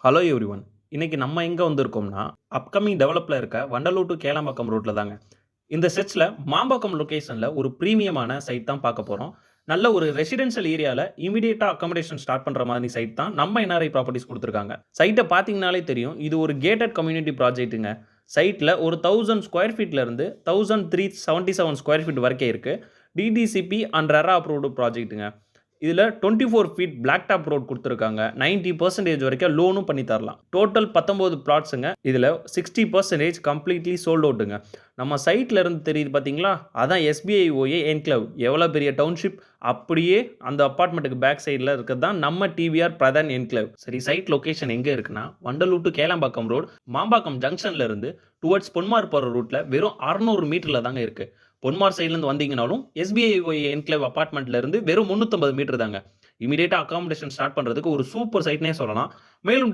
Hello everyone. இன்னைக்கு நம்ம எங்க வந்திருக்கோம்னா, அப்கமிங் டெவலப்ல இருக்க வண்டலூர் டூ கேளம்பாக்கம் ரோட்ல தாங்க. இந்த செட்ஸ்ல மாம்பாக்கம் லொகேஷன்ல ஒரு பிரீமியமான சைட் தான் பார்க்க போறோம். நல்ல ஒரு ரெசிடென்ஷியல் ஏரியால இமிடியேட்டா அக்காமடேஷன் ஸ்டார்ட் பண்ற மாதிரி சைட் தான் நம்ம என்ஆர்ஐ ப்ராப்பர்ட்டீஸ் குடுத்திருக்காங்க. சைட்ட பார்த்தீங்கனாலே தெரியும். இது ஒரு கேட்டட் கம்யூனிட்டி ப்ராஜெக்ட்ங்க. சைட்ல ஒரு 1000 ஸ்கொயர் ஃபீட்ல இருந்து 1377 ஸ்கொயர் ஃபீட் வரைக்கும் இருக்கு. டிடிசிபி அண்ட் ரெரா அப்ரூவ்டு ப்ராஜெக்ட்ங்க. இதுல 24 ஃபீட் பிளாக் டாப் ரோட் குடுத்திருக்காங்க. 90% வரைக்கும் லோனும் பண்ணி தரலாம். டோட்டல் 19 பிளாட்ஸ்ங்க. இதுல 60% கம்ப்ளீட்லி சோல்ட் அவுட்ங்க. நம்ம சைட்ல இருந்து தெரியுது பார்த்தீங்களா? அதான் எஸ்பிஐ ஓஏ என்க்ளேவ். எவ்வளோ பெரிய டவுன்ஷிப். அப்படியே அந்த அபார்ட்மெண்ட்டுக்கு பேக் சைடுல இருக்கிறது தான் நம்ம டிவிஆர் பிரதான் என்க்ளேவ். சரி, சைட் லொகேஷன் எங்க இருக்குன்னா, வண்டலூர் டு கேளம்பாக்கம் ரோட், மாம்பாக்கம் ஜங்ஷன்ல இருந்து டுவர்ட்ஸ் பொன்மார் போற ரூட்ல வெறும் 600 மீட்டர்ல தாங்க இருக்கு. பொன்மார் சைடுல இருந்து வந்தீங்கனாலும் எஸ்பிஐ என்க்ளேவ் அபார்ட்மெண்ட்ல இருந்து வெறும் 350 மீட்டர் தாங்க. இமிடியேட்டா அக்காமடேஷன் ஸ்டார்ட் பண்றதுக்கு ஒரு சூப்பர் சைட்னே சொல்லலாம். மேலும்